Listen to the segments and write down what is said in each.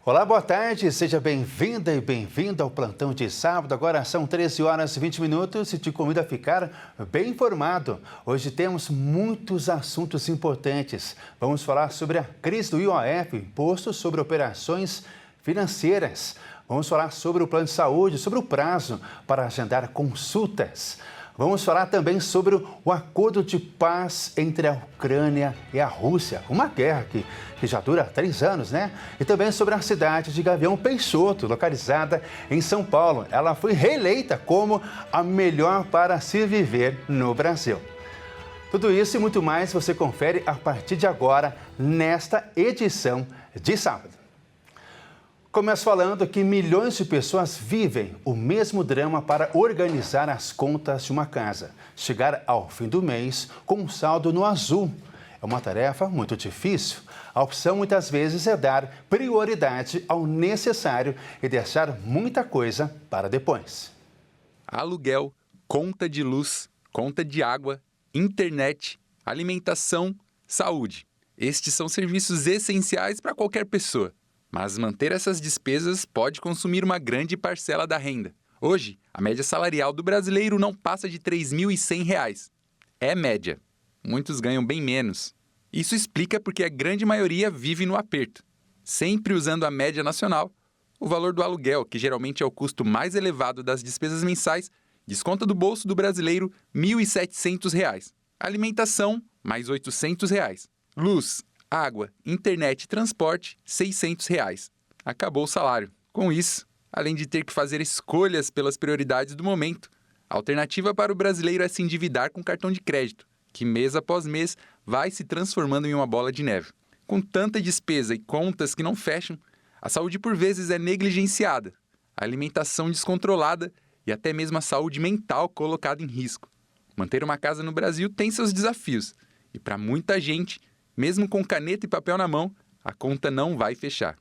Olá, boa tarde, seja bem-vinda e bem-vindo ao Plantão de Sábado. Agora são 13 horas e 20 minutos e te convido a ficar bem informado. Hoje temos muitos assuntos importantes. Vamos falar sobre a crise do IOF, Imposto sobre Operações Financeiras. Vamos falar sobre o plano de saúde, sobre o prazo para agendar consultas. Vamos falar também sobre o acordo de paz entre a Ucrânia e a Rússia, uma guerra que já dura 3 anos, né? E também sobre a cidade de Gavião Peixoto, localizada em São Paulo. Ela foi reeleita como a melhor para se viver no Brasil. Tudo isso e muito mais você confere a partir de agora, nesta edição de sábado. Começo falando que milhões de pessoas vivem o mesmo drama para organizar as contas de uma casa. Chegar ao fim do mês com um saldo no azul. É uma tarefa muito difícil. A opção muitas vezes é dar prioridade ao necessário e deixar muita coisa para depois. Aluguel, conta de luz, conta de água, internet, alimentação, saúde. Estes são serviços essenciais para qualquer pessoa. Mas manter essas despesas pode consumir uma grande parcela da renda. Hoje, a média salarial do brasileiro não passa de R$ 3.100. É média. Muitos ganham bem menos. Isso explica porque a grande maioria vive no aperto. Sempre usando a média nacional, o valor do aluguel, que geralmente é o custo mais elevado das despesas mensais, desconta do bolso do brasileiro R$ 1.700. Alimentação, mais R$ 800. Luz, água, internet e transporte, R$ 600. Acabou o salário. Com isso, além de ter que fazer escolhas pelas prioridades do momento, a alternativa para o brasileiro é se endividar com cartão de crédito, que mês após mês vai se transformando em uma bola de neve. Com tanta despesa e contas que não fecham, a saúde por vezes é negligenciada, a alimentação descontrolada e até mesmo a saúde mental colocada em risco. Manter uma casa no Brasil tem seus desafios e para muita gente, mesmo com caneta e papel na mão, a conta não vai fechar.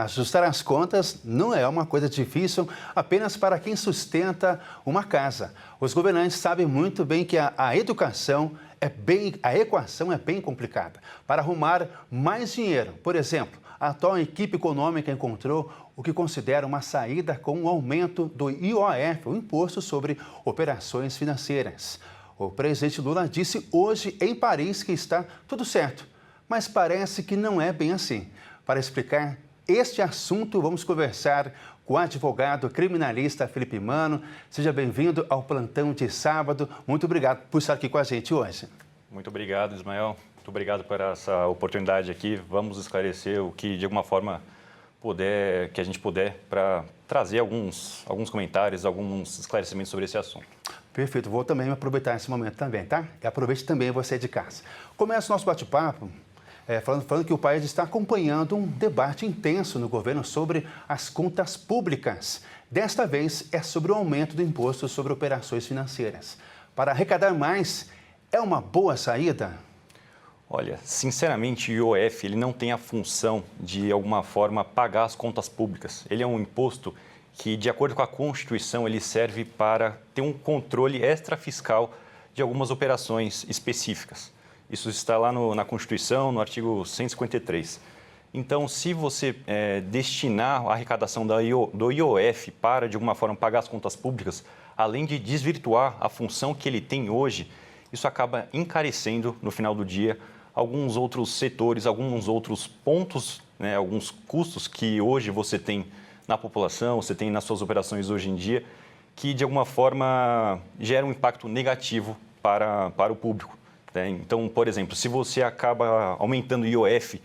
Ajustar as contas não é uma coisa difícil apenas para quem sustenta uma casa. Os governantes sabem muito bem que a equação é bem complicada. Para arrumar mais dinheiro, por exemplo, a atual equipe econômica encontrou o que considera uma saída com o aumento do IOF, o Imposto sobre Operações Financeiras. O presidente Lula disse hoje em Paris que está tudo certo, mas parece que não é bem assim. Para explicar este assunto, vamos conversar com o advogado criminalista Felipe Mano. Seja bem-vindo ao Plantão de Sábado. Muito obrigado por estar aqui com a gente hoje. Muito obrigado, Ismael. Muito obrigado por essa oportunidade aqui. Vamos esclarecer o que, de alguma forma, que a gente puder para trazer alguns comentários, alguns esclarecimentos sobre esse assunto. Perfeito, vou também aproveitar esse momento também, tá? E aproveite também você de casa. Começa o nosso bate-papo falando que o país está acompanhando um debate intenso no governo sobre as contas públicas. Desta vez é sobre o aumento do imposto sobre operações financeiras. Para arrecadar mais, é uma boa saída? Olha, sinceramente, o IOF ele não tem a função de alguma forma pagar as contas públicas. Ele é um imposto que, de acordo com a Constituição, ele serve para ter um controle extrafiscal de algumas operações específicas. Isso está lá na Constituição, no artigo 153. Então, se você destinar a arrecadação do IOF para, de alguma forma, pagar as contas públicas, além de desvirtuar a função que ele tem hoje, isso acaba encarecendo, no final do dia, alguns outros setores, alguns outros pontos, né, alguns custos que hoje você tem na população, você tem nas suas operações hoje em dia, que de alguma forma gera um impacto negativo para o público. Né? Então, por exemplo, se você acaba aumentando o IOF,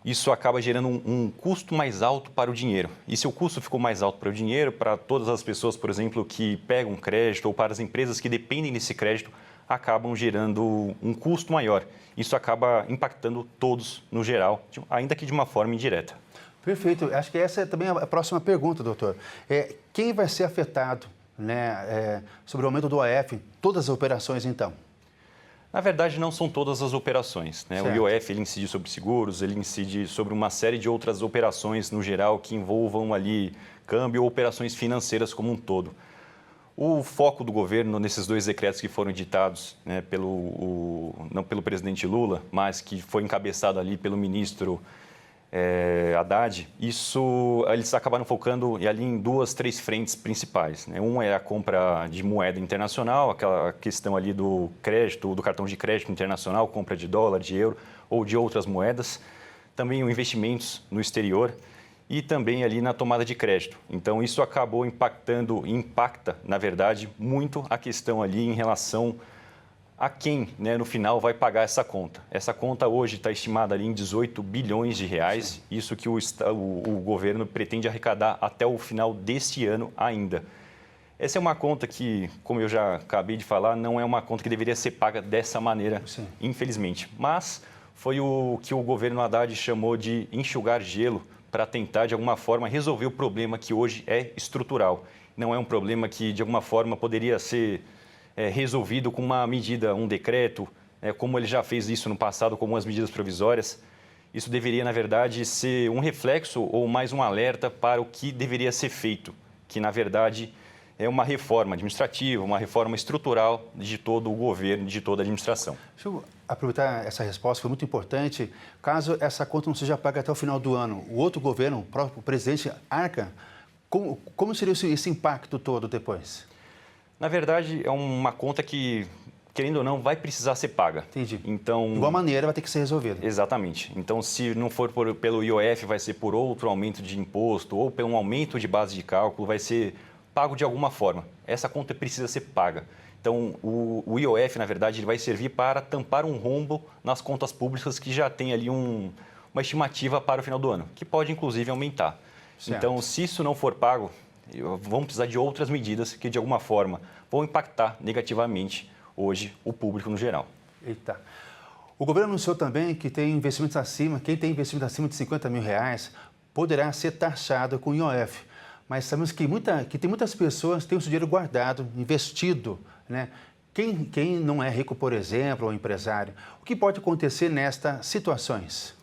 isso acaba gerando um custo mais alto para o dinheiro. E se o custo ficou mais alto para o dinheiro, para todas as pessoas, por exemplo, que pegam crédito ou para as empresas que dependem desse crédito, acabam gerando um custo maior. Isso acaba impactando todos no geral, ainda que de uma forma indireta. Perfeito. Acho que essa é também a próxima pergunta, doutor. Quem vai ser afetado, né, sobre o aumento do IOF? Todas as operações, então? Na verdade, não são todas as operações, né? O IOF ele incide sobre seguros, ele incide sobre uma série de outras operações no geral que envolvam ali câmbio ou operações financeiras como um todo. O foco do governo nesses 2 decretos que foram editados, né, não pelo presidente Lula, mas que foi encabeçado ali pelo ministro Haddad, eles acabaram focando ali em 2, 3 frentes principais, né? Um é a compra de moeda internacional, aquela questão ali do crédito, do cartão de crédito internacional, compra de dólar, de euro ou de outras moedas. Também os investimentos no exterior e também ali na tomada de crédito. Então, isso acabou impacta, na verdade, muito a questão ali em relação a quem, né, no final, vai pagar essa conta. Essa conta hoje está estimada ali em 18 bilhões de reais, sim, isso que o governo pretende arrecadar até o final deste ano ainda. Essa é uma conta que, como eu já acabei de falar, não é uma conta que deveria ser paga dessa maneira, sim, infelizmente. Mas foi o que o governo Haddad chamou de enxugar gelo para tentar, de alguma forma, resolver o problema que hoje é estrutural. Não é um problema que, de alguma forma, poderia ser resolvido com uma medida, um decreto, como ele já fez isso no passado com algumas medidas provisórias. Isso deveria, na verdade, ser um reflexo ou mais um alerta para o que deveria ser feito, que, na verdade, é uma reforma administrativa, uma reforma estrutural de todo o governo, de toda a administração. Deixa eu aproveitar essa resposta, foi muito importante. Caso essa conta não seja paga até o final do ano, o outro governo, o próprio presidente, arca, como seria esse impacto todo depois? Na verdade, é uma conta que, querendo ou não, vai precisar ser paga. Entendi. Então, de igual maneira, vai ter que ser resolvido. Exatamente. Então, se não for pelo IOF, vai ser por outro aumento de imposto ou pelo um aumento de base de cálculo, vai ser pago de alguma forma. Essa conta precisa ser paga. Então, o IOF, na verdade, ele vai servir para tampar um rombo nas contas públicas que já tem ali uma estimativa para o final do ano, que pode, inclusive, aumentar. Certo. Então, se isso não for pago, vamos precisar de outras medidas que, de alguma forma, vão impactar negativamente hoje o público no geral. Eita. O governo anunciou também que quem tem investimento acima de 50 mil reais poderá ser taxado com IOF. Mas sabemos que tem muitas pessoas que têm o seu dinheiro guardado, investido, né? Quem não é rico, por exemplo, ou empresário, o que pode acontecer nestas situações?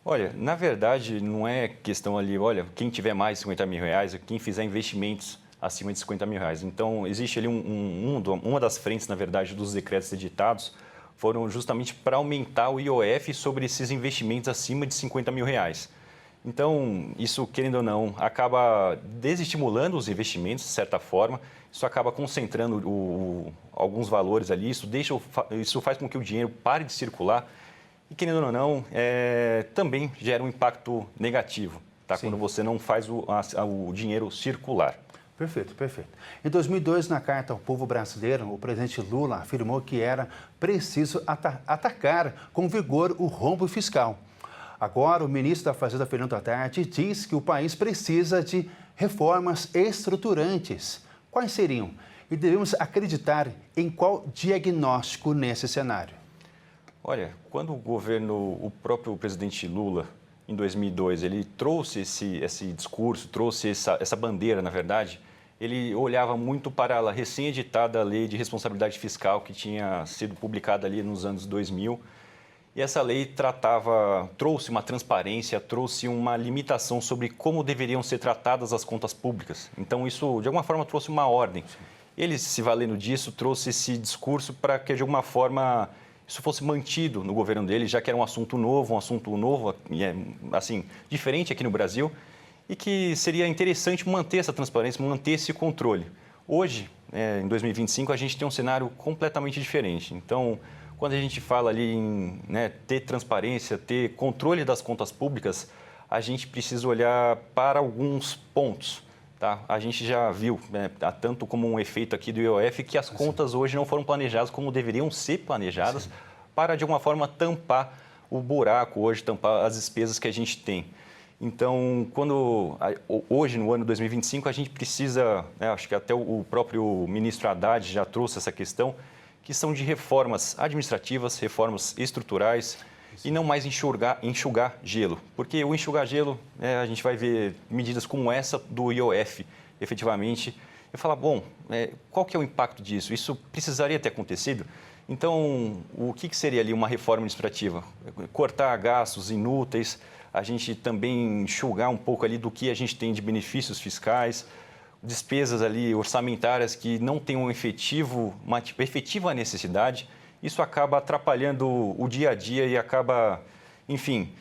Olha, na verdade, não é questão ali, olha, quem tiver mais de 50 mil reais, quem fizer investimentos acima de 50 mil reais. Então, existe ali uma das frentes, na verdade, dos decretos editados, foram justamente para aumentar o IOF sobre esses investimentos acima de 50 mil reais. Então, isso, querendo ou não, acaba desestimulando os investimentos, de certa forma, isso acaba concentrando alguns valores ali, isso faz com que o dinheiro pare de circular e, querendo ou não, também gera um impacto negativo, tá? Quando você não faz o dinheiro circular. Perfeito, perfeito. Em 2002, na Carta ao Povo Brasileiro, o presidente Lula afirmou que era preciso atacar com vigor o rombo fiscal. Agora, o ministro da Fazenda, Fernando Haddad, diz que o país precisa de reformas estruturantes. Quais seriam? E devemos acreditar em qual diagnóstico nesse cenário? Olha, quando o próprio presidente Lula, em 2002, ele trouxe esse discurso, trouxe essa bandeira, na verdade, ele olhava muito para a recém-editada Lei de Responsabilidade Fiscal que tinha sido publicada ali nos anos 2000. E essa lei trouxe uma transparência, trouxe uma limitação sobre como deveriam ser tratadas as contas públicas. Então, isso, de alguma forma, trouxe uma ordem. Ele, se valendo disso, trouxe esse discurso para que, de alguma forma, isso fosse mantido no governo dele, já que era um assunto novo, assim, diferente aqui no Brasil, e que seria interessante manter essa transparência, manter esse controle. Hoje, em 2025, a gente tem um cenário completamente diferente. Então, quando a gente fala ali em ter transparência, ter controle das contas públicas, a gente precisa olhar para alguns pontos. Tá? A gente já viu, tanto como um efeito aqui do IOF, que as contas hoje não foram planejadas como deveriam ser planejadas, para, de alguma forma, tampar o buraco hoje, tampar as despesas que a gente tem. Então, hoje, no ano 2025, a gente precisa, acho que até o próprio ministro Haddad já trouxe essa questão, que são de reformas administrativas, reformas estruturais e não mais enxugar gelo. Porque o enxugar gelo, a gente vai ver medidas como essa do IOF, efetivamente, e falar, bom, qual que é o impacto disso? Isso precisaria ter acontecido? Então, o que seria ali uma reforma administrativa? Cortar gastos inúteis, a gente também enxugar um pouco ali do que a gente tem de benefícios fiscais, despesas ali orçamentárias que não têm uma efetiva necessidade, isso acaba atrapalhando o dia a dia e acaba, enfim,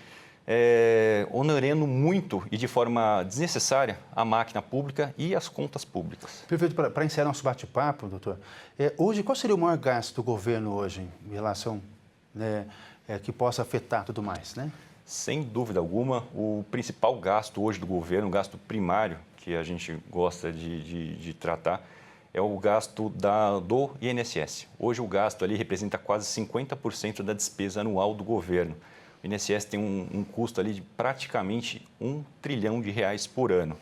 onerando muito e de forma desnecessária a máquina pública e as contas públicas. Perfeito. Para encerrar nosso bate-papo, doutor, hoje, qual seria o maior gasto do governo hoje em relação, que possa afetar tudo mais, né? Sem dúvida alguma, o principal gasto hoje do governo, o gasto primário que a gente gosta de tratar, é o gasto do INSS. Hoje o gasto ali representa quase 50% da despesa anual do governo. O INSS tem um custo ali de praticamente R$1 trilhão por ano.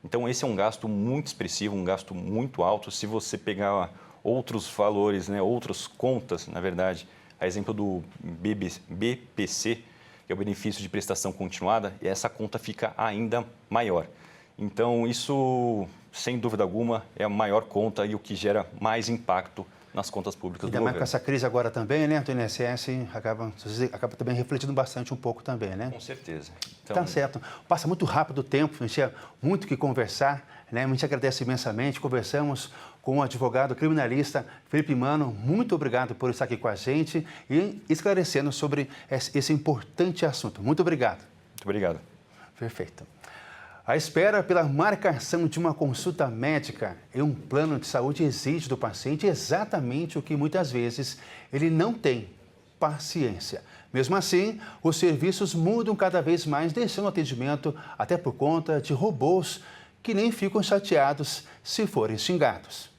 Então esse é um gasto muito expressivo, um gasto muito alto. Se você pegar outros valores, né, outras contas, na verdade, a exemplo do BPC, que é o benefício de prestação continuada, essa conta fica ainda maior. Então isso, sem dúvida alguma, é a maior conta e o que gera mais impacto nas contas públicas do governo. Ainda mais com essa crise agora também, né? Do INSS acaba também refletindo bastante um pouco também, né? Com certeza. Então... Tá certo. Passa muito rápido o tempo, a gente tinha muito o que conversar, né? A gente agradece imensamente. Conversamos com o advogado criminalista Felipe Mano. Muito obrigado por estar aqui com a gente e esclarecendo sobre esse importante assunto. Muito obrigado. Muito obrigado. Perfeito. A espera pela marcação de uma consulta médica em um plano de saúde exige do paciente exatamente o que muitas vezes ele não tem: paciência. Mesmo assim, os serviços mudam cada vez mais, deixando o atendimento até por conta de robôs que nem ficam chateados se forem xingados.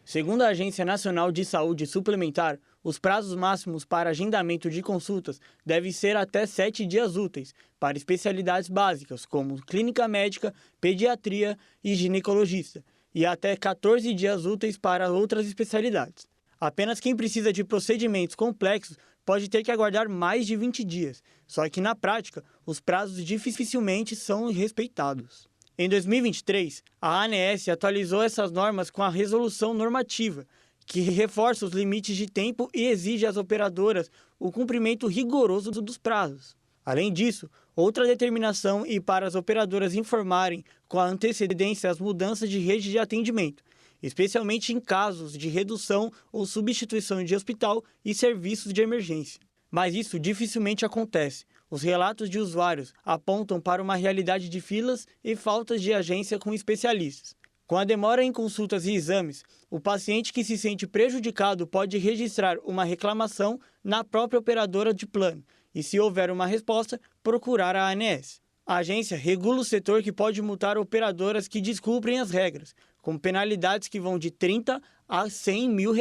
Segundo a Agência Nacional de Saúde Suplementar, os prazos máximos para agendamento de consultas devem ser até 7 dias úteis para especialidades básicas, como clínica médica, pediatria e ginecologista, e até 14 dias úteis para outras especialidades. Apenas quem precisa de procedimentos complexos pode ter que aguardar mais de 20 dias, só que na prática, os prazos dificilmente são respeitados. Em 2023, a ANS atualizou essas normas com a resolução normativa, que reforça os limites de tempo e exige às operadoras o cumprimento rigoroso dos prazos. Além disso, outra determinação é para as operadoras informarem com a antecedência as mudanças de rede de atendimento, especialmente em casos de redução ou substituição de hospital e serviços de emergência. Mas isso dificilmente acontece. Os relatos de usuários apontam para uma realidade de filas e faltas de agência com especialistas. Com a demora em consultas e exames, o paciente que se sente prejudicado pode registrar uma reclamação na própria operadora de plano e, se houver uma resposta, procurar a ANS. A agência regula o setor, que pode multar operadoras que descumprem as regras, com penalidades que vão de R$30 a R$100 mil.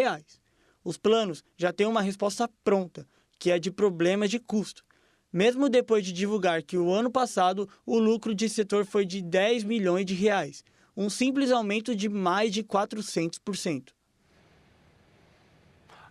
Os planos já têm uma resposta pronta, que é de problemas de custo. Mesmo depois de divulgar que o ano passado o lucro de setor foi de R$10 milhões, um simples aumento de mais de 400%.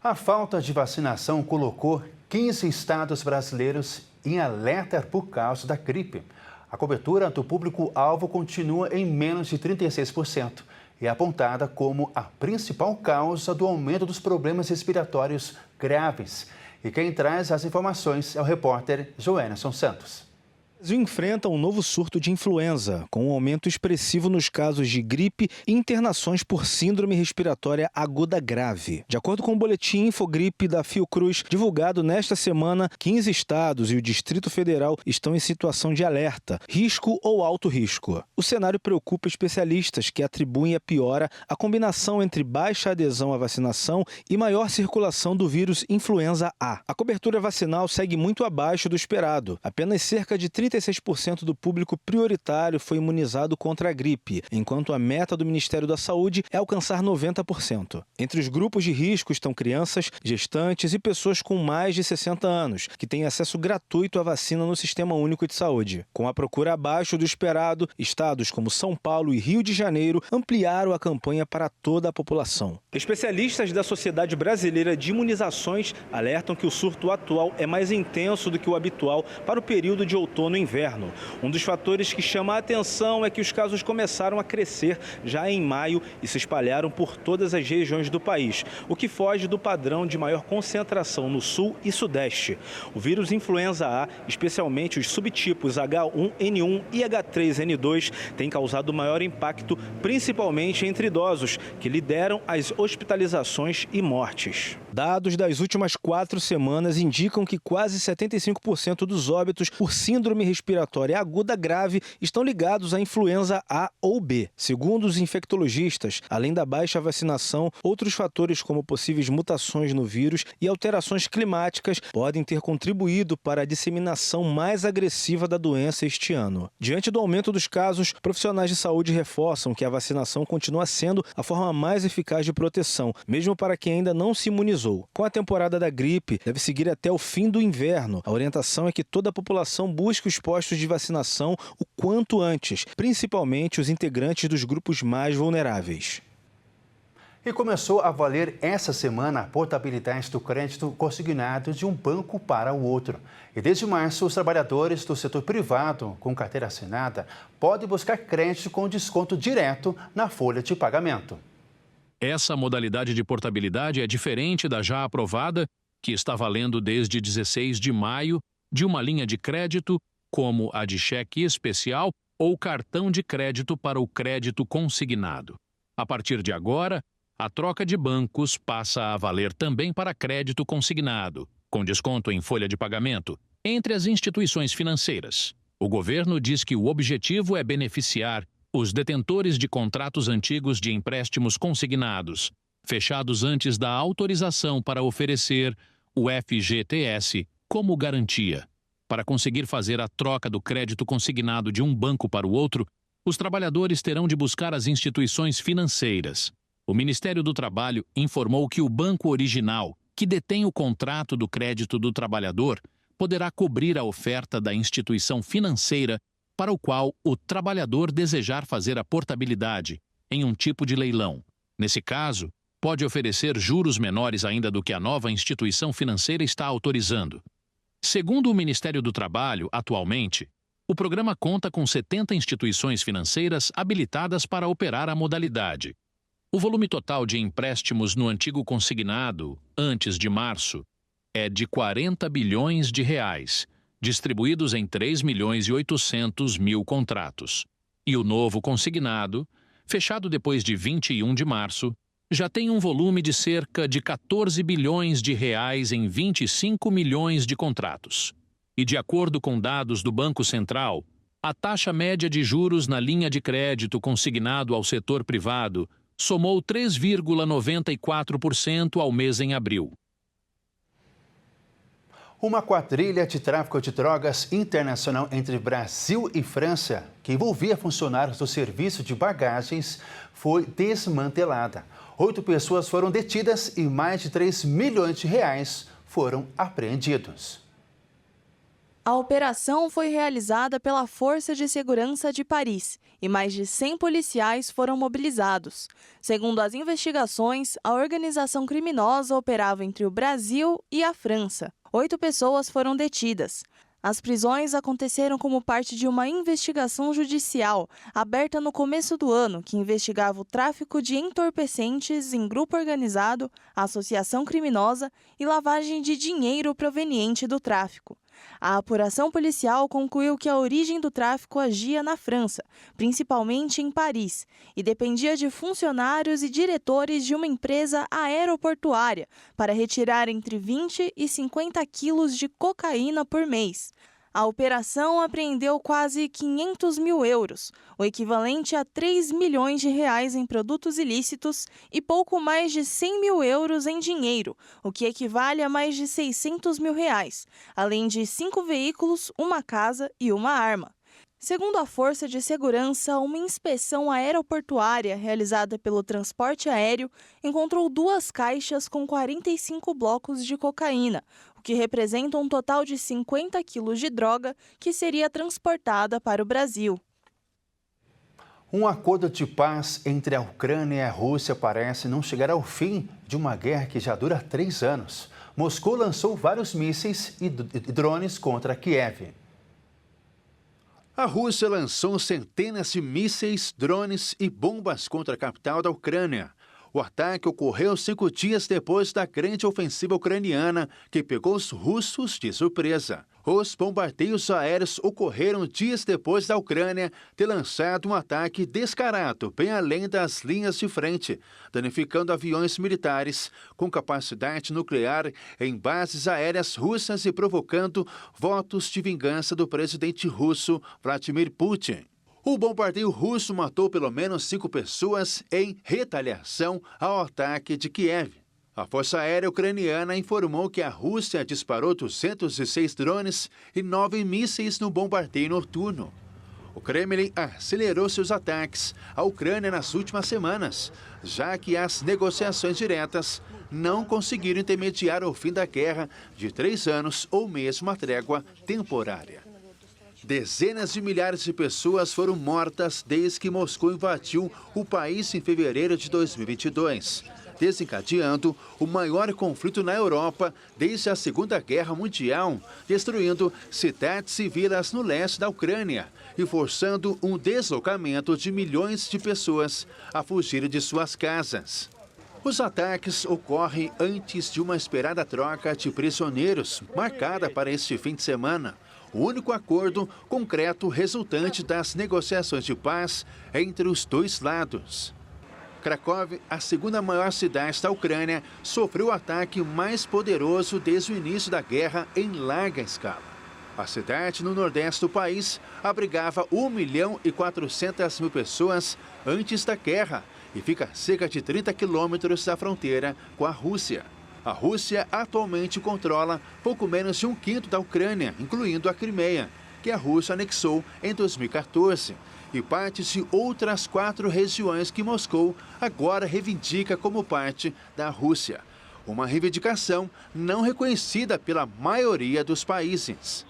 A falta de vacinação colocou 15 estados brasileiros em alerta por causa da gripe. A cobertura do público-alvo continua em menos de 36% e é apontada como a principal causa do aumento dos problemas respiratórios graves. E quem traz as informações é o repórter Joenison Santos. O Brasil enfrenta um novo surto de influenza, com um aumento expressivo nos casos de gripe e internações por síndrome respiratória aguda grave. De acordo com o boletim Infogripe da Fiocruz, divulgado nesta semana, 15 estados e o Distrito Federal estão em situação de alerta, risco ou alto risco. O cenário preocupa especialistas, que atribuem a piora à combinação entre baixa adesão à vacinação e maior circulação do vírus influenza A. A cobertura vacinal segue muito abaixo do esperado. Apenas cerca de 36% do público prioritário foi imunizado contra a gripe, enquanto a meta do Ministério da Saúde é alcançar 90%. Entre os grupos de risco estão crianças, gestantes e pessoas com mais de 60 anos, que têm acesso gratuito à vacina no Sistema Único de Saúde. Com a procura abaixo do esperado, estados como São Paulo e Rio de Janeiro ampliaram a campanha para toda a população. Especialistas da Sociedade Brasileira de Imunizações alertam que o surto atual é mais intenso do que o habitual para o período de outono e inverno. Um dos fatores que chama a atenção é que os casos começaram a crescer já em maio e se espalharam por todas as regiões do país, o que foge do padrão de maior concentração no sul e sudeste. O vírus influenza A, especialmente os subtipos H1N1 e H3N2, tem causado maior impacto, principalmente entre idosos, que lideram as hospitalizações e mortes. Dados das últimas 4 semanas indicam que quase 75% dos óbitos por síndrome respiratória aguda grave estão ligados à influenza A ou B. Segundo os infectologistas, além da baixa vacinação, outros fatores como possíveis mutações no vírus e alterações climáticas podem ter contribuído para a disseminação mais agressiva da doença este ano. Diante do aumento dos casos, profissionais de saúde reforçam que a vacinação continua sendo a forma mais eficaz de proteção, mesmo para quem ainda não se imunizou. Com a temporada da gripe, deve seguir até o fim do inverno. A orientação é que toda a população busque os postos de vacinação o quanto antes, principalmente os integrantes dos grupos mais vulneráveis. E começou a valer essa semana a portabilidade do crédito consignado de um banco para o outro. E desde março, os trabalhadores do setor privado com carteira assinada podem buscar crédito com desconto direto na folha de pagamento. Essa modalidade de portabilidade é diferente da já aprovada, que está valendo desde 16 de maio, de uma linha de crédito, como a de cheque especial ou cartão de crédito para o crédito consignado. A partir de agora, a troca de bancos passa a valer também para crédito consignado, com desconto em folha de pagamento, entre as instituições financeiras. O governo diz que o objetivo é beneficiar os detentores de contratos antigos de empréstimos consignados, fechados antes da autorização para oferecer o FGTS como garantia. Para conseguir fazer a troca do crédito consignado de um banco para o outro, os trabalhadores terão de buscar as instituições financeiras. O Ministério do Trabalho informou que o banco original, que detém o contrato do crédito do trabalhador, poderá cobrir a oferta da instituição financeira para o qual o trabalhador desejar fazer a portabilidade, em um tipo de leilão. Nesse caso, pode oferecer juros menores ainda do que a nova instituição financeira está autorizando. Segundo o Ministério do Trabalho, atualmente, o programa conta com 70 instituições financeiras habilitadas para operar a modalidade. O volume total de empréstimos no antigo consignado, antes de março, é de 40 bilhões de reais, distribuídos em 3.800.000 contratos. E o novo consignado, fechado depois de 21 de março, já tem um volume de cerca de 14 bilhões de reais em 25 milhões de contratos. E de acordo com dados do Banco Central, a taxa média de juros na linha de crédito consignado ao setor privado somou 3,94% ao mês em abril. Uma quadrilha de tráfico de drogas internacional entre Brasil e França, que envolvia funcionários do serviço de bagagens, foi desmantelada. 8 pessoas foram detidas e mais de 3 milhões de reais foram apreendidos. A operação foi realizada pela Força de Segurança de Paris e mais de 100 policiais foram mobilizados. Segundo as investigações, a organização criminosa operava entre o Brasil e a França. 8 pessoas foram detidas. As prisões aconteceram como parte de uma investigação judicial aberta no começo do ano, que investigava o tráfico de entorpecentes em grupo organizado, associação criminosa e lavagem de dinheiro proveniente do tráfico. A apuração policial concluiu que a origem do tráfico agia na França, principalmente em Paris, e dependia de funcionários e diretores de uma empresa aeroportuária para retirar entre 20 e 50 quilos de cocaína por mês. A operação apreendeu quase 500 mil euros, o equivalente a 3 milhões de reais em produtos ilícitos e pouco mais de 100 mil euros em dinheiro, o que equivale a mais de 600 mil reais, além de 5 veículos, uma casa e uma arma. Segundo a Força de Segurança, uma inspeção aeroportuária realizada pelo transporte aéreo encontrou 2 caixas com 45 blocos de cocaína, o que representa um total de 50 quilos de droga que seria transportada para o Brasil. Um acordo de paz entre a Ucrânia e a Rússia parece não chegar ao fim de uma guerra que já dura 3 anos. Moscou lançou vários mísseis e drones contra Kiev. A Rússia lançou centenas de mísseis, drones e bombas contra a capital da Ucrânia. O ataque ocorreu 5 dias depois da grande ofensiva ucraniana, que pegou os russos de surpresa. Os bombardeios aéreos ocorreram dias depois da Ucrânia ter lançado um ataque descarado bem além das linhas de frente, danificando aviões militares com capacidade nuclear em bases aéreas russas e provocando votos de vingança do presidente russo Vladimir Putin. O bombardeio russo matou pelo menos 5 pessoas em retaliação ao ataque de Kiev. A Força Aérea Ucraniana informou que a Rússia disparou 206 drones e 9 mísseis no bombardeio noturno. O Kremlin acelerou seus ataques à Ucrânia nas últimas semanas, já que as negociações diretas não conseguiram intermediar o fim da guerra de 3 anos ou mesmo a trégua temporária. Dezenas de milhares de pessoas foram mortas desde que Moscou invadiu o país em fevereiro de 2022, desencadeando o maior conflito na Europa desde a Segunda Guerra Mundial, destruindo cidades e vilas no leste da Ucrânia e forçando um deslocamento de milhões de pessoas a fugir de suas casas. Os ataques ocorrem antes de uma esperada troca de prisioneiros, marcada para este fim de semana. O único acordo concreto resultante das negociações de paz entre os dois lados. Kharkov, a segunda maior cidade da Ucrânia, sofreu o ataque mais poderoso desde o início da guerra em larga escala. A cidade no nordeste do país abrigava 1.400.000 pessoas antes da guerra e fica a cerca de 30 quilômetros da fronteira com a Rússia. A Rússia atualmente controla pouco menos de 1/5 da Ucrânia, incluindo a Crimeia, que a Rússia anexou em 2014, e partes de outras 4 regiões que Moscou agora reivindica como parte da Rússia. Uma reivindicação não reconhecida pela maioria dos países.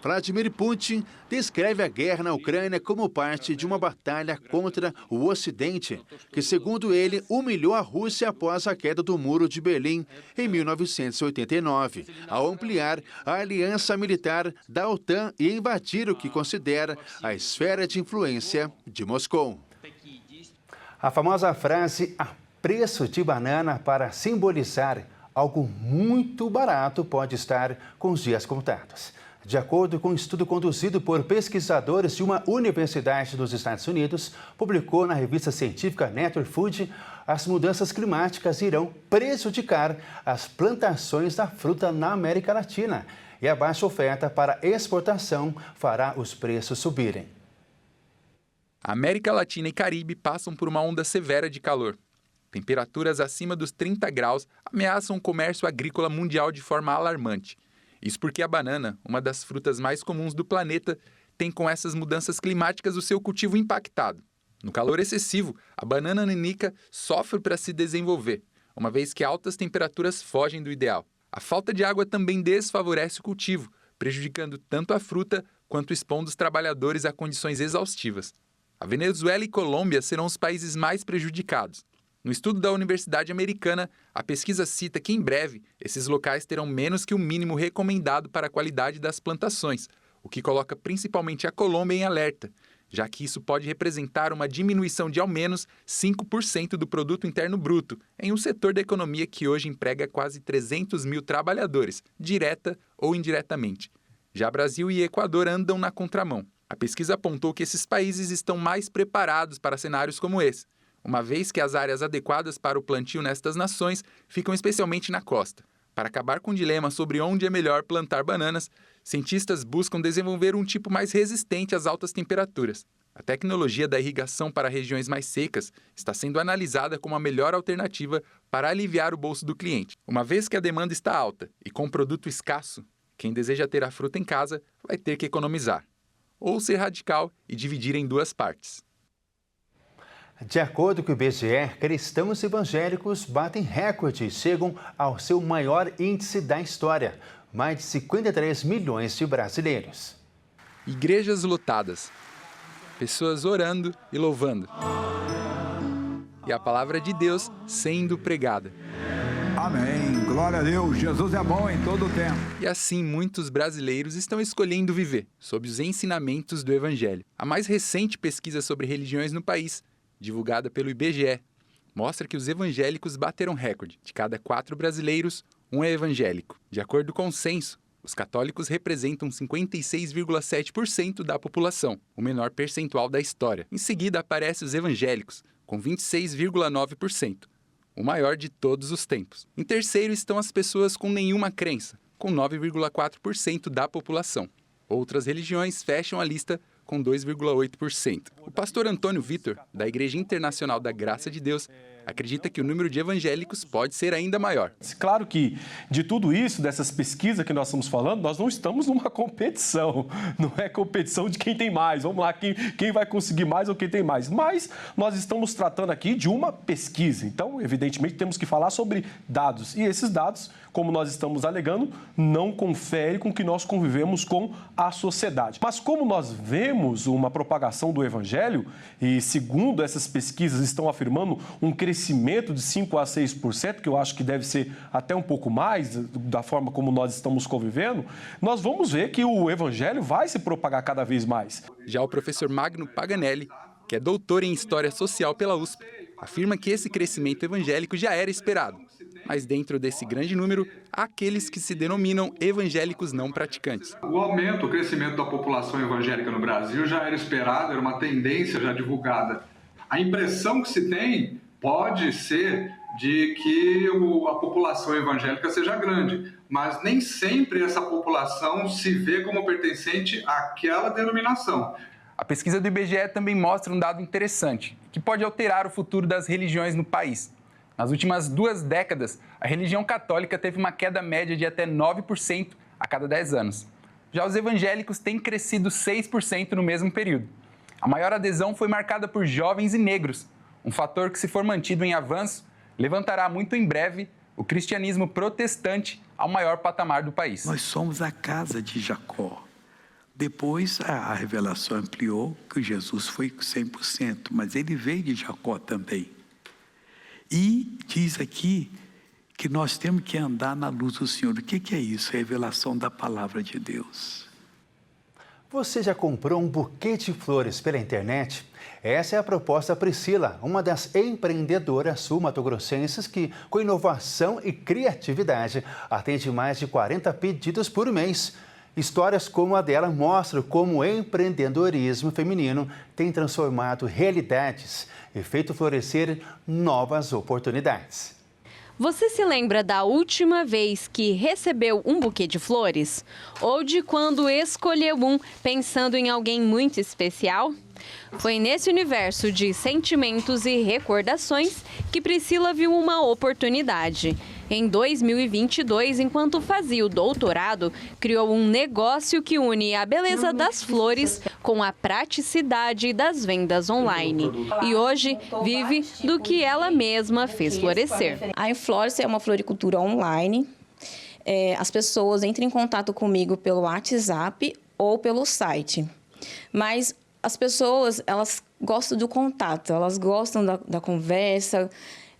Vladimir Putin descreve a guerra na Ucrânia como parte de uma batalha contra o Ocidente, que, segundo ele, humilhou a Rússia após a queda do Muro de Berlim em 1989, ao ampliar a aliança militar da OTAN e invadir o que considera a esfera de influência de Moscou. A famosa frase "a preço de banana" para simbolizar algo muito barato pode estar com os dias contados. De acordo com um estudo conduzido por pesquisadores de uma universidade dos Estados Unidos, publicou na revista científica Nature Food, as mudanças climáticas irão prejudicar as plantações da fruta na América Latina e a baixa oferta para exportação fará os preços subirem. A América Latina e Caribe passam por uma onda severa de calor. Temperaturas acima dos 30 graus ameaçam o comércio agrícola mundial de forma alarmante. Isso porque a banana, uma das frutas mais comuns do planeta, tem com essas mudanças climáticas o seu cultivo impactado. No calor excessivo, a banana nanica sofre para se desenvolver, uma vez que altas temperaturas fogem do ideal. A falta de água também desfavorece o cultivo, prejudicando tanto a fruta quanto expondo os trabalhadores a condições exaustivas. A Venezuela e Colômbia serão os países mais prejudicados. No estudo da Universidade Americana, a pesquisa cita que, em breve, esses locais terão menos que o mínimo recomendado para a qualidade das plantações, o que coloca principalmente a Colômbia em alerta, já que isso pode representar uma diminuição de ao menos 5% do produto interno bruto, em um setor da economia que hoje emprega quase 300 mil trabalhadores, direta ou indiretamente. Já Brasil e Equador andam na contramão. A pesquisa apontou que esses países estão mais preparados para cenários como esse, uma vez que as áreas adequadas para o plantio nestas nações ficam especialmente na costa. Para acabar com o dilema sobre onde é melhor plantar bananas, cientistas buscam desenvolver um tipo mais resistente às altas temperaturas. A tecnologia da irrigação para regiões mais secas está sendo analisada como a melhor alternativa para aliviar o bolso do cliente. Uma vez que a demanda está alta e com produto escasso, quem deseja ter a fruta em casa vai ter que economizar. Ou ser radical e dividir em 2 partes. De acordo com o IBGE, cristãos evangélicos batem recorde e chegam ao seu maior índice da história, mais de 53 milhões de brasileiros. Igrejas lotadas, pessoas orando e louvando, e a palavra de Deus sendo pregada. Amém. Glória a Deus, Jesus é bom em todo o tempo. E assim muitos brasileiros estão escolhendo viver sob os ensinamentos do Evangelho. A mais recente pesquisa sobre religiões no país, divulgada pelo IBGE, mostra que os evangélicos bateram recorde. De cada 4 brasileiros, um é evangélico. De acordo com o censo, os católicos representam 56,7% da população, o menor percentual da história. Em seguida aparecem os evangélicos, com 26,9%. O maior de todos os tempos. Em terceiro estão as pessoas com nenhuma crença, com 9,4% da população. Outras religiões fecham a lista com 2,8%. O pastor Antônio Vitor, da Igreja Internacional da Graça de Deus, acredita que o número de evangélicos pode ser ainda maior. Claro que de tudo isso, dessas pesquisas que nós estamos falando, nós não estamos numa competição. Não é competição de quem tem mais. Vamos lá, quem vai conseguir mais ou quem tem mais. Mas nós estamos tratando aqui de uma pesquisa. Então, evidentemente, temos que falar sobre dados. E esses dados, como nós estamos alegando, não confere com que nós convivemos com a sociedade. Mas como nós vemos uma propagação do evangelho, e segundo essas pesquisas estão afirmando um crescimento de 5% a 6%, que eu acho que deve ser até um pouco mais da forma como nós estamos convivendo, nós vamos ver que o evangelho vai se propagar cada vez mais. Já o professor Magno Paganelli, que é doutor em História Social pela USP, afirma que esse crescimento evangélico já era esperado. Mas dentro desse grande número, há aqueles que se denominam evangélicos não praticantes. O crescimento da população evangélica no Brasil já era esperado, era uma tendência já divulgada. A impressão que se tem pode ser de que a população evangélica seja grande, mas nem sempre essa população se vê como pertencente àquela denominação. A pesquisa do IBGE também mostra um dado interessante, que pode alterar o futuro das religiões no país. Nas últimas 2 décadas, a religião católica teve uma queda média de até 9% a cada 10 anos. Já os evangélicos têm crescido 6% no mesmo período. A maior adesão foi marcada por jovens e negros, um fator que, se for mantido em avanço, levantará muito em breve o cristianismo protestante ao maior patamar do país. Nós somos a casa de Jacó. Depois a revelação ampliou que Jesus foi 100%, mas ele veio de Jacó também. E diz aqui que nós temos que andar na luz do Senhor. O que é isso? Revelação da palavra de Deus. Você já comprou um buquê de flores pela internet? Essa é a proposta da Priscila, uma das empreendedoras sul-mato-grossenses que, com inovação e criatividade, atende mais de 40 pedidos por mês. Histórias como a dela mostram como o empreendedorismo feminino tem transformado realidades e feito florescer novas oportunidades. Você se lembra da última vez que recebeu um buquê de flores? Ou de quando escolheu um pensando em alguém muito especial? Foi nesse universo de sentimentos e recordações que Priscila viu uma oportunidade. Em 2022, enquanto fazia o doutorado, criou um negócio que une a beleza das flores com a praticidade das vendas online. E hoje vive do que ela mesma fez florescer. A Inflores é uma floricultura online. As pessoas entram em contato comigo pelo WhatsApp ou pelo site. Mas as pessoas, elas gostam do contato, elas gostam da conversa,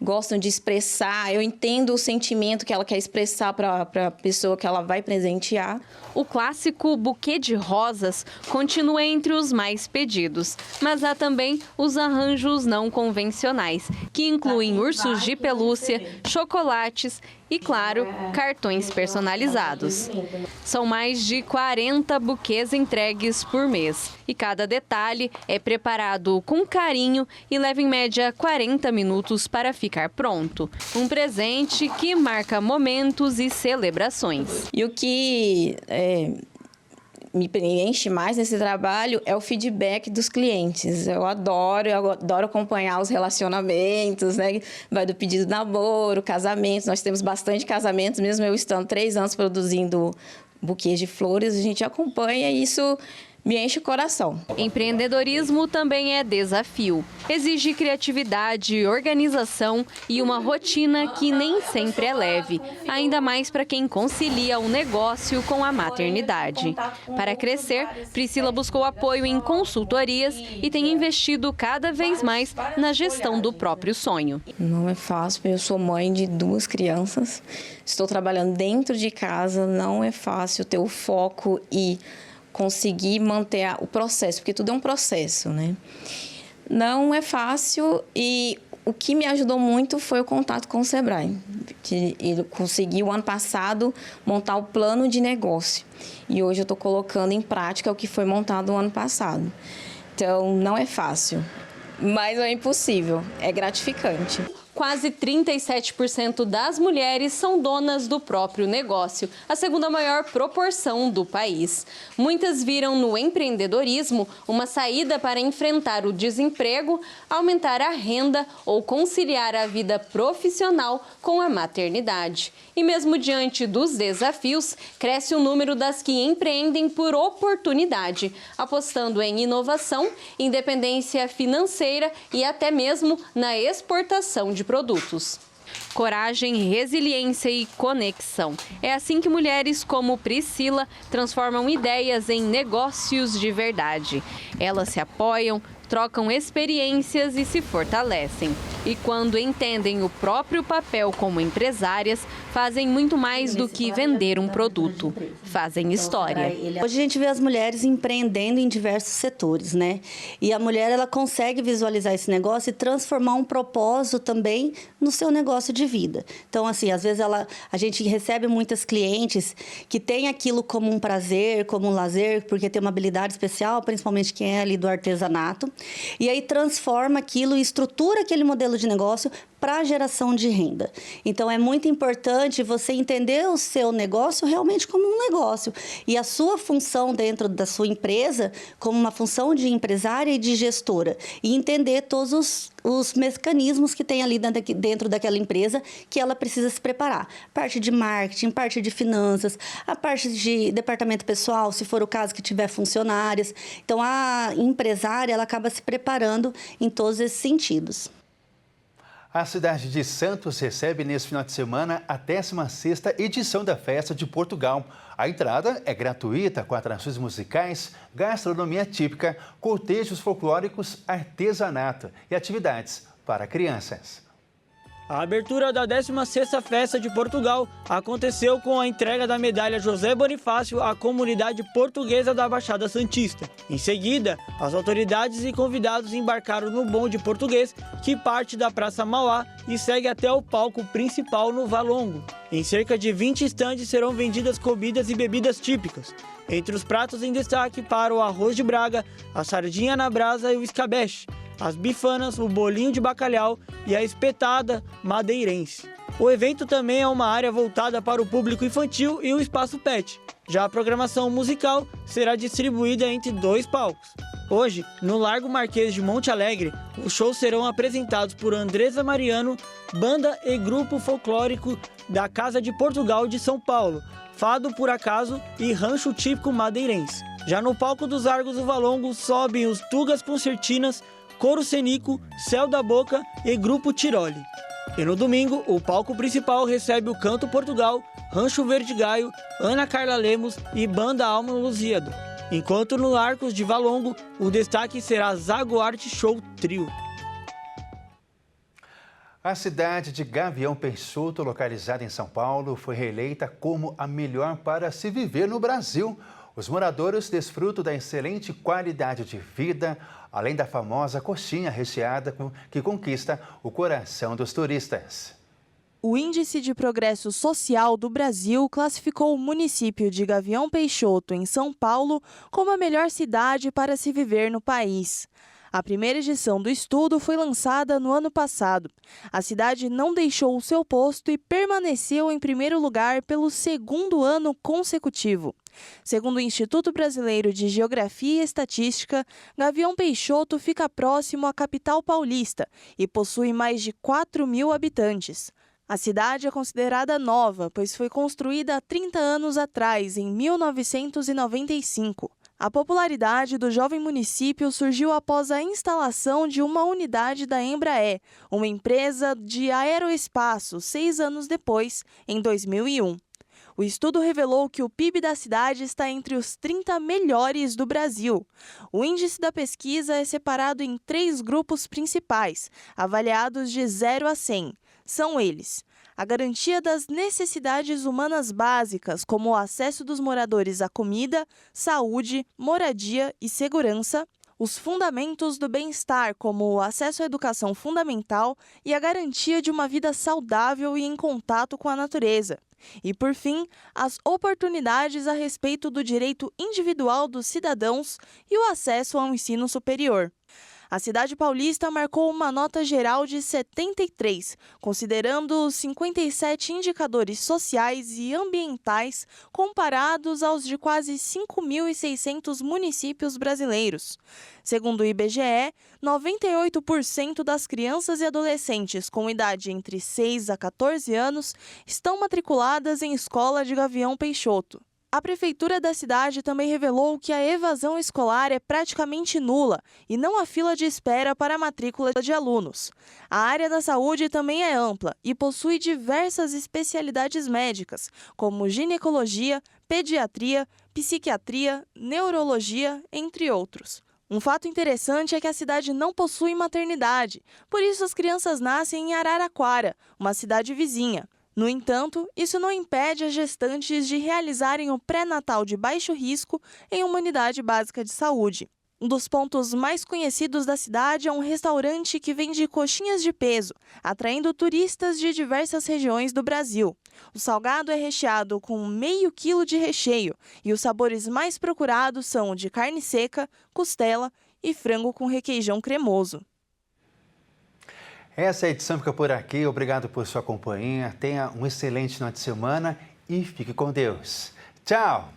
gostam de expressar. Eu entendo o sentimento que ela quer expressar para a pessoa que ela vai presentear. O clássico buquê de rosas continua entre os mais pedidos, mas há também os arranjos não convencionais, que incluem ursos de pelúcia, chocolates e, claro, cartões personalizados. São mais de 40 buquês entregues por mês e cada detalhe é preparado com carinho e leva em média 40 minutos para ficar pronto. Um presente que marca momentos e celebrações. E o que me preenche mais nesse trabalho é o feedback dos clientes. Eu adoro acompanhar os relacionamentos, né? Vai do pedido de namoro, casamento. Nós temos bastante casamentos, mesmo eu estando 3 anos produzindo buquês de flores, a gente acompanha e isso me enche o coração. Empreendedorismo também é desafio. Exige criatividade, organização e uma rotina que nem sempre é leve, ainda mais para quem concilia o negócio com a maternidade. Para crescer, Priscila buscou apoio em consultorias e tem investido cada vez mais na gestão do próprio sonho. Não é fácil, eu sou mãe de 2 crianças, estou trabalhando dentro de casa, não é fácil ter o foco e conseguir manter o processo, porque tudo é um processo, né? Não é fácil e o que me ajudou muito foi o contato com o Sebrae. Ele conseguiu, ano passado, montar o plano de negócio. E hoje eu estou colocando em prática o que foi montado no ano passado. Então, não é fácil, mas não é impossível, é gratificante. Quase 37% das mulheres são donas do próprio negócio, a segunda maior proporção do país. Muitas viram no empreendedorismo uma saída para enfrentar o desemprego, aumentar a renda ou conciliar a vida profissional com a maternidade. E mesmo diante dos desafios, cresce o número das que empreendem por oportunidade, apostando em inovação, independência financeira e até mesmo na exportação de produtos. Coragem, resiliência e conexão. É assim que mulheres como Priscila transformam ideias em negócios de verdade. Elas se apoiam, trocam experiências e se fortalecem. E quando entendem o próprio papel como empresárias, fazem muito mais do que vender um produto. Fazem história. Hoje a gente vê as mulheres empreendendo em diversos setores, né? E a mulher, ela consegue visualizar esse negócio e transformar um propósito também no seu negócio de vida. Então, assim, às vezes a gente recebe muitas clientes que têm aquilo como um prazer, como um lazer, porque tem uma habilidade especial, principalmente quem é ali do artesanato. E aí transforma aquilo e estrutura aquele modelo de negócio para a geração de renda. Então, é muito importante você entender o seu negócio realmente como um negócio e a sua função dentro da sua empresa como uma função de empresária e de gestora e entender todos os mecanismos que tem ali dentro daquela empresa que ela precisa se preparar. Parte de marketing, parte de finanças, a parte de departamento pessoal, se for o caso que tiver funcionárias. Então, a empresária, ela acaba se preparando em todos esses sentidos. A cidade de Santos recebe nesse final de semana a 16ª edição da Festa de Portugal. A entrada é gratuita com atrações musicais, gastronomia típica, cortejos folclóricos, artesanato e atividades para crianças. A abertura da 16ª Festa de Portugal aconteceu com a entrega da medalha José Bonifácio à comunidade portuguesa da Baixada Santista. Em seguida, as autoridades e convidados embarcaram no bonde português que parte da Praça Mauá e segue até o palco principal no Valongo. Em cerca de 20 estandes serão vendidas comidas e bebidas típicas. Entre os pratos em destaque para o arroz de Braga, a sardinha na brasa e o escabeche, as bifanas, o bolinho de bacalhau e a espetada madeirense. O evento também é uma área voltada para o público infantil e o espaço pet. Já a programação musical será distribuída entre 2 palcos. Hoje, no Largo Marquês de Monte Alegre, os shows serão apresentados por Andresa Mariano, banda e grupo folclórico da Casa de Portugal de São Paulo, Fado por Acaso e Rancho Típico Madeirense. Já no palco dos Argos do Valongo sobem os Tugas Concertinas, Coro Cenico, Céu da Boca e Grupo Tiroli. E no domingo, o palco principal recebe o Canto Portugal, Rancho Verde Gaio, Ana Carla Lemos e Banda Alma Lusíado. Enquanto no Arcos de Valongo, o destaque será Zago Arte Show Trio. A cidade de Gavião Peixoto, localizada em São Paulo, foi reeleita como a melhor para se viver no Brasil. Os moradores desfrutam da excelente qualidade de vida, além da famosa coxinha recheada que conquista o coração dos turistas. O Índice de Progresso Social do Brasil classificou o município de Gavião Peixoto, em São Paulo, como a melhor cidade para se viver no país. A primeira edição do estudo foi lançada no ano passado. A cidade não deixou o seu posto e permaneceu em primeiro lugar pelo 2º ano consecutivo. Segundo o Instituto Brasileiro de Geografia e Estatística, Gavião Peixoto fica próximo à capital paulista e possui mais de 4.000 habitantes. A cidade é considerada nova, pois foi construída há 30 anos atrás, em 1995. A popularidade do jovem município surgiu após a instalação de uma unidade da Embraer, uma empresa de aeroespaço, 6 anos depois, em 2001. O estudo revelou que o PIB da cidade está entre os 30 melhores do Brasil. O índice da pesquisa é separado em 3 grupos principais, avaliados de 0 a 100. São eles: a garantia das necessidades humanas básicas, como o acesso dos moradores à comida, saúde, moradia e segurança; os fundamentos do bem-estar, como o acesso à educação fundamental e a garantia de uma vida saudável e em contato com a natureza; e, por fim, as oportunidades a respeito do direito individual dos cidadãos e o acesso ao ensino superior. A cidade paulista marcou uma nota geral de 73, considerando os 57 indicadores sociais e ambientais comparados aos de quase 5.600 municípios brasileiros. Segundo o IBGE, 98% das crianças e adolescentes com idade entre 6 a 14 anos estão matriculadas em escola de Gavião Peixoto. A prefeitura da cidade também revelou que a evasão escolar é praticamente nula e não há fila de espera para a matrícula de alunos. A área da saúde também é ampla e possui diversas especialidades médicas, como ginecologia, pediatria, psiquiatria, neurologia, entre outros. Um fato interessante é que a cidade não possui maternidade, por isso as crianças nascem em Araraquara, uma cidade vizinha. No entanto, isso não impede as gestantes de realizarem o pré-natal de baixo risco em uma unidade básica de saúde. Um dos pontos mais conhecidos da cidade é um restaurante que vende coxinhas de peso, atraindo turistas de diversas regiões do Brasil. O salgado é recheado com meio quilo de recheio e os sabores mais procurados são o de carne seca, costela e frango com requeijão cremoso. Essa é a edição fica por aqui. Obrigado por sua companhia. Tenha um excelente final de semana e fique com Deus. Tchau!